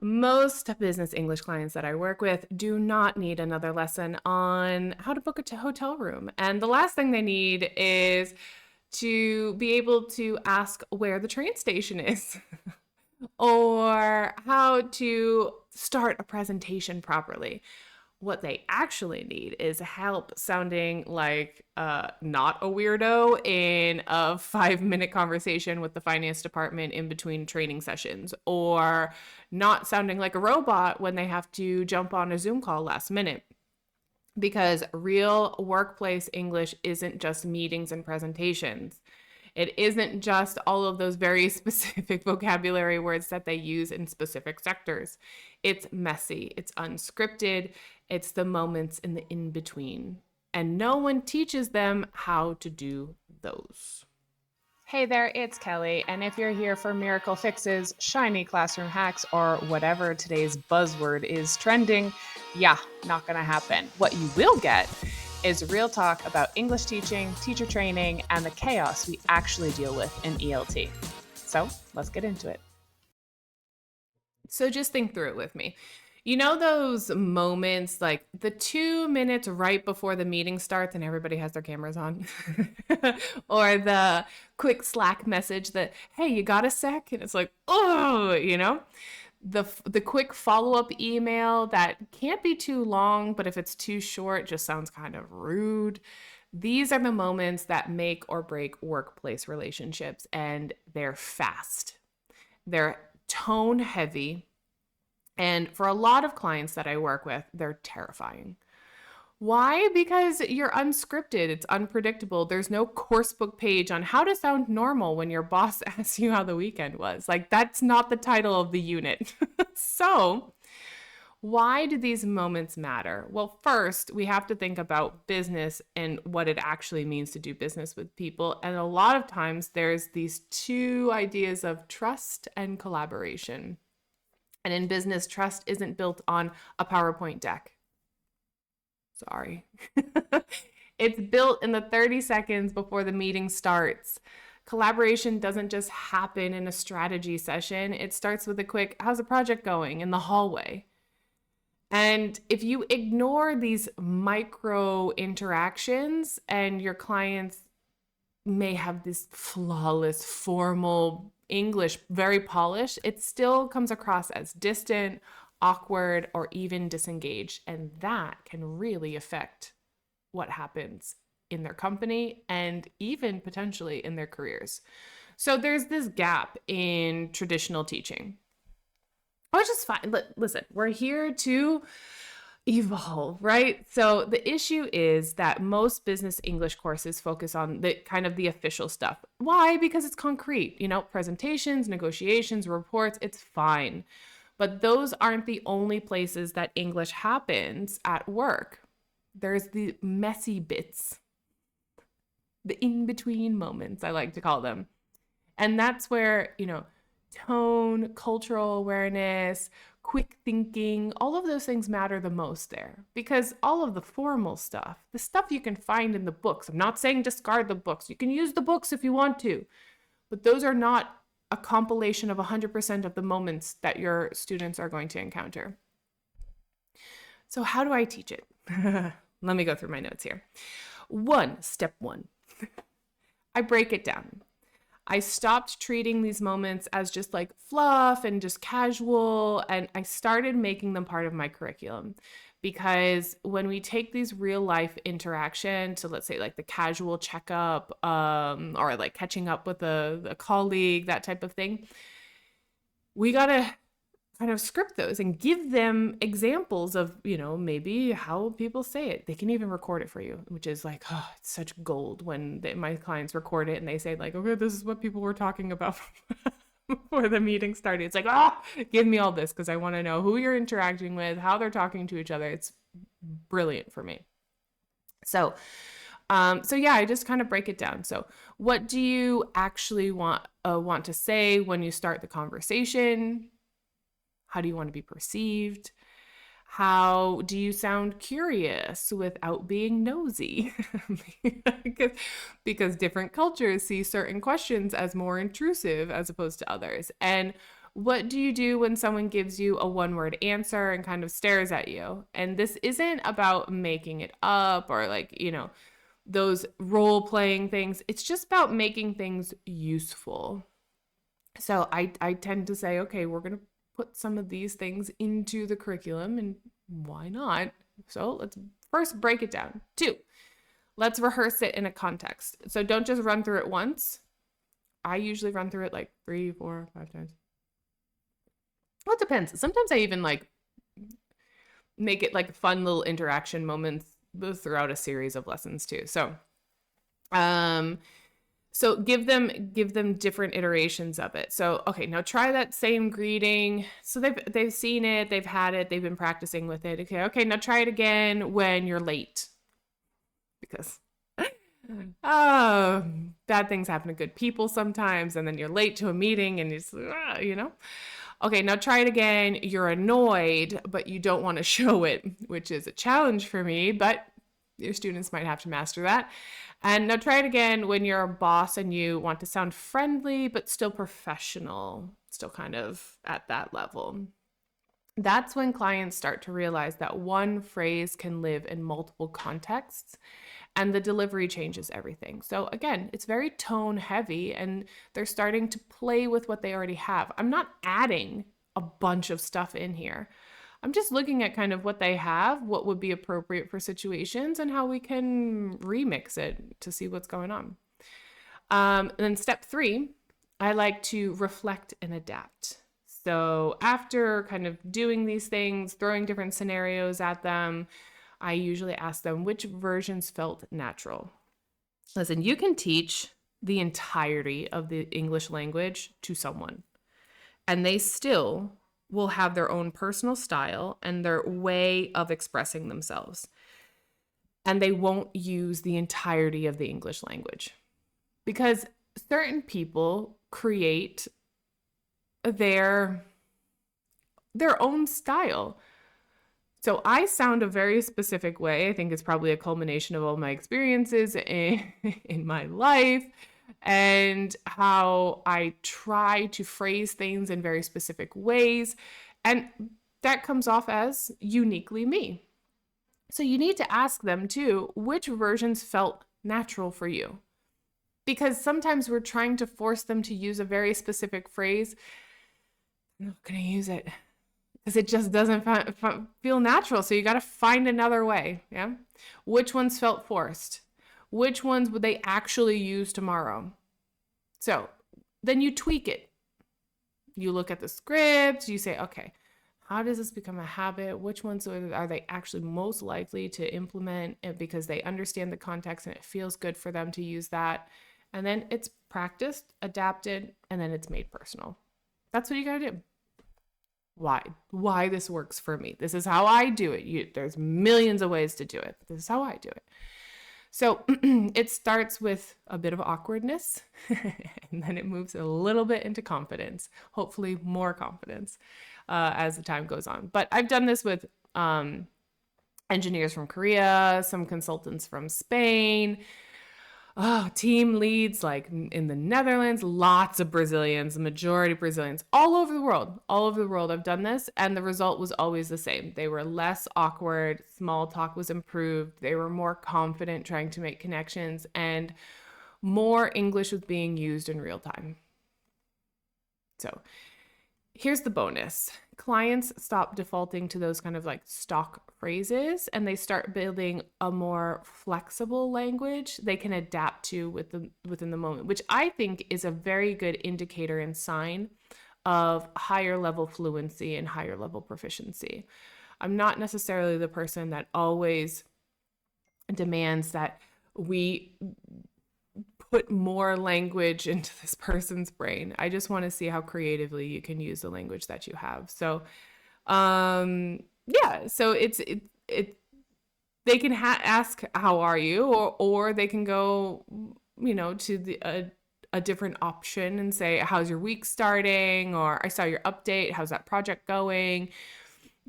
Most business English clients that I work with do not need another lesson on how to book a hotel room. And the last thing they need is to be able to ask where the train station is or how to start a presentation properly. What they actually need is help sounding like not a weirdo in a 5-minute conversation with the finance department in between training sessions, or not sounding like a robot when they have to jump on a Zoom call last minute. Because real workplace English isn't just meetings and presentations. It isn't just all of those very specific vocabulary words that they use in specific sectors. It's messy, it's unscripted, it's the moments in the in-between. And no one teaches them how to do those. Hey there, it's Kelly, and if you're here for miracle fixes, shiny classroom hacks, or whatever today's buzzword is trending, yeah, not gonna happen. What you will get is real talk about English teaching, teacher training, and the chaos we actually deal with in ELT. So let's get into it. So just think through it with me. You know those moments, like the 2 minutes right before the meeting starts and everybody has their cameras on? Or the quick Slack message that, hey, you got a sec? And it's like, oh, the quick follow-up email that can't be too long, but if it's too short, just sounds kind of rude. These are the moments that make or break workplace relationships, and they're fast. They're tone heavy. And for a lot of clients that I work with, they're terrifying. Why? Because you're unscripted. It's unpredictable. There's no course book page on how to sound normal when your boss asks you how the weekend was. Like, that's not the title of the unit. So, why do these moments matter? Well, first, we have to think about business and what it actually means to do business with people. And a lot of times, there's these two ideas of trust and collaboration. And in business, trust isn't built on a PowerPoint deck. Sorry. It's built in the 30 seconds before the meeting starts. Collaboration doesn't just happen in a strategy session. It starts with a quick, how's the project going in the hallway? And if you ignore these micro interactions, and your clients may have this flawless, formal English, very polished, it still comes across as distant, awkward, or even disengaged. And that can really affect what happens in their company and even potentially in their careers. So there's this gap in traditional teaching, which is fine. Listen, we're here to evolve, right? So the issue is that most business English courses focus on the kind of the official stuff. Why? Because it's concrete, presentations, negotiations, reports, it's fine. But those aren't the only places that English happens at work. There's the messy bits, the in-between moments, I like to call them. And that's where, tone, cultural awareness, quick thinking, all of those things matter the most there, because all of the formal stuff, the stuff you can find in the books, I'm not saying discard the books. You can use the books if you want to, but those are not a compilation of 100% of the moments that your students are going to encounter. So how do I teach it? Let me go through my notes here. Step one, I break it down. I stopped treating these moments as just like fluff and just casual, and I started making them part of my curriculum. Because when we take these real life interaction to, let's say, like the casual checkup, or like catching up with a colleague, that type of thing, we gotta kind of script those and give them examples of, maybe how people say it. They can even record it for you, which is like, oh, it's such gold when my clients record it and they say like, okay, this is what people were talking about before the meeting started. It's like, give me all this, because I want to know who you're interacting with, how they're talking to each other. It's brilliant for me. So yeah, I just kind of break it down. So what do you actually want to say when you start the conversation? How do you want to be perceived? How do you sound curious without being nosy? because different cultures see certain questions as more intrusive as opposed to others. And What do you do when someone gives you a one-word answer and kind of stares at you? And this isn't about making it up or like, those role-playing things. It's just about making things useful. So I tend to say, okay, we're going to put some of these things into the curriculum, and why not? So let's first break it down. 2, let's rehearse it in a context. So don't just run through it once. I usually run through it like 3, 4, 5 times. Well, it depends. Sometimes I even like make it like fun little interaction moments throughout a series of lessons too. So give them different iterations of it. So okay, now try that same greeting. So they've seen it, they've had it, they've been practicing with it. Okay, now try it again when you're late. Because bad things happen to good people sometimes, and then you're late to a meeting and it's Okay, now try it again. You're annoyed, but you don't want to show it, which is a challenge for me, but your students might have to master that. And now try it again when you're a boss and you want to sound friendly, but still professional, still kind of at that level. That's when clients start to realize that one phrase can live in multiple contexts and the delivery changes everything. So again, it's very tone heavy and they're starting to play with what they already have. I'm not adding a bunch of stuff in here. I'm just looking at kind of what they have, what would be appropriate for situations, and how we can remix it to see what's going on. And then step 3, I like to reflect and adapt. So after kind of doing these things, throwing different scenarios at them, I usually ask them which versions felt natural. Listen, you can teach the entirety of the English language to someone, and they still will have their own personal style and their way of expressing themselves. And they won't use the entirety of the English language because certain people create their own style. So I sound a very specific way. I think it's probably a culmination of all my experiences in my life and how I try to phrase things in very specific ways. And that comes off as uniquely me. So you need to ask them too, which versions felt natural for you? Because sometimes we're trying to force them to use a very specific phrase. I'm not going to use it because it just doesn't feel natural. So you got to find another way. Yeah. Which ones felt forced? Which ones would they actually use tomorrow? So then you tweak it. You look at the script, you say, okay, how does this become a habit? Which ones are they actually most likely to implement because they understand the context and it feels good for them to use that? And then it's practiced, adapted, and then it's made personal. That's what you got to do. Why this works for me. This is how I do it. There's millions of ways to do it. This is how I do it. So it starts with a bit of awkwardness and then it moves a little bit into confidence, hopefully more confidence as the time goes on. But I've done this with engineers from Korea, some consultants from Spain, team leads like in the Netherlands, lots of Brazilians, the majority Brazilians, all over the world. I've done this and the result was always the same. They were less awkward, small talk was improved, they were more confident trying to make connections, and more English was being used in real time. So here's the bonus. Clients stop defaulting to those kind of like stock phrases and they start building a more flexible language they can adapt to within the moment, which I think is a very good indicator and sign of higher level fluency and higher level proficiency. I'm not necessarily the person that always demands that we put more language into this person's brain. I just want to see how creatively you can use the language that you have. So, so they can ask, how are you? Or they can go, to a different option and say, how's your week starting? Or I saw your update. How's that project going?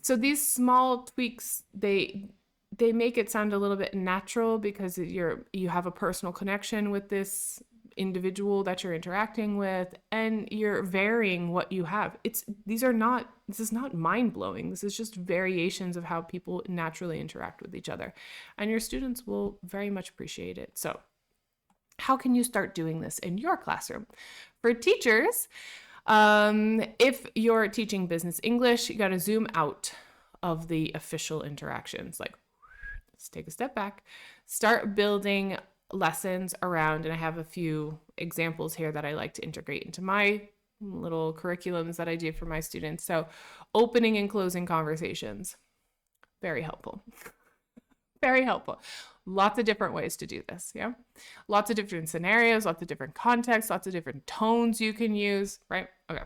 So these small tweaks, they make it sound a little bit natural because you have a personal connection with this individual that you're interacting with, and you're varying what you have. This is not mind-blowing. This is just variations of how people naturally interact with each other. And your students will very much appreciate it. So how can you start doing this in your classroom? For teachers, if you're teaching business English, you got to zoom out of the official interactions. Like, let's take a step back, start building lessons around, and I have a few examples here that I like to integrate into my little curriculums that I do for my students. So opening and closing conversations, very helpful. Very helpful. Lots of different ways to do this. Yeah. Lots of different scenarios, lots of different contexts, lots of different tones you can use, right? Okay.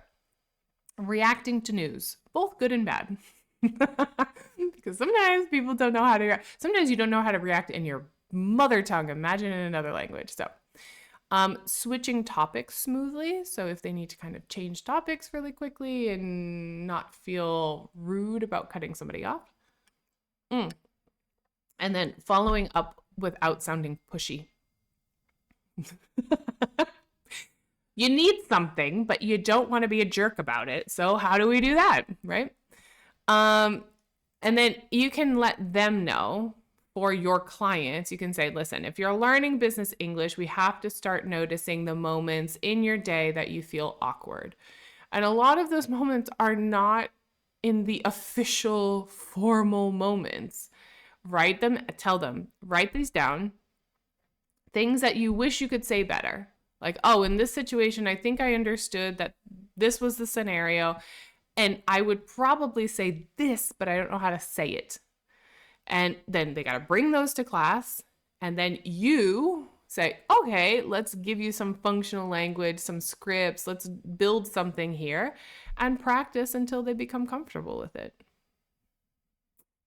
Reacting to news, both good and bad. Because sometimes people don't know how to react. Sometimes you don't know how to react in your mother tongue. Imagine in another language. So switching topics smoothly. So if they need to kind of change topics really quickly and not feel rude about cutting somebody off. And then following up without sounding pushy. You need something, but you don't want to be a jerk about it. So how do we do that, right? And then you can let them know, for your clients, you can say, listen, if you're learning business English, we have to start noticing the moments in your day that you feel awkward. And a lot of those moments are not in the official formal moments. Tell them, write these down. Things that you wish you could say better. Like, oh, in this situation, I think I understood that this was the scenario, and I would probably say this, but I don't know how to say it. And then they got to bring those to class, and then you say, okay, let's give you some functional language, some scripts, let's build something here, and practice until they become comfortable with it.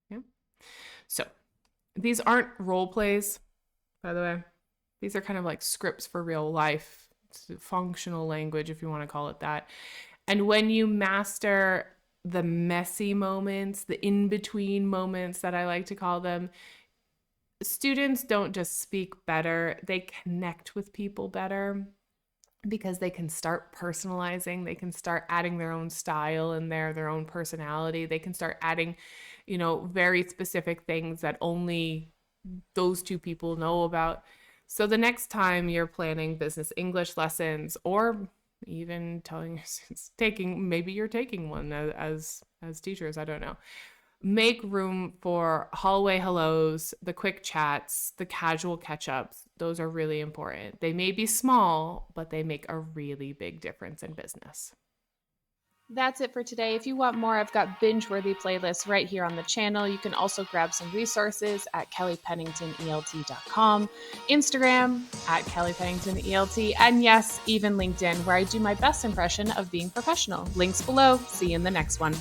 Yeah. So these aren't role plays, by the way. These are kind of like scripts for real life, functional language, if you want to call it that. And when you master the messy moments, the in-between moments that I like to call them, students don't just speak better, they connect with people better because they can start personalizing, they can start adding their own style and their own personality. They can start adding, very specific things that only those two people know about. So the next time you're planning business English lessons, or even telling your students, maybe you're taking one as teachers, I don't know. Make room for hallway hellos, the quick chats, the casual catch-ups. Those are really important. They may be small, but they make a really big difference in business. That's it for today. If you want more, I've got binge-worthy playlists right here on the channel. You can also grab some resources at kellypenningtonelt.com, Instagram at kellypenningtonelt, and yes, even LinkedIn, where I do my best impression of being professional. Links below. See you in the next one.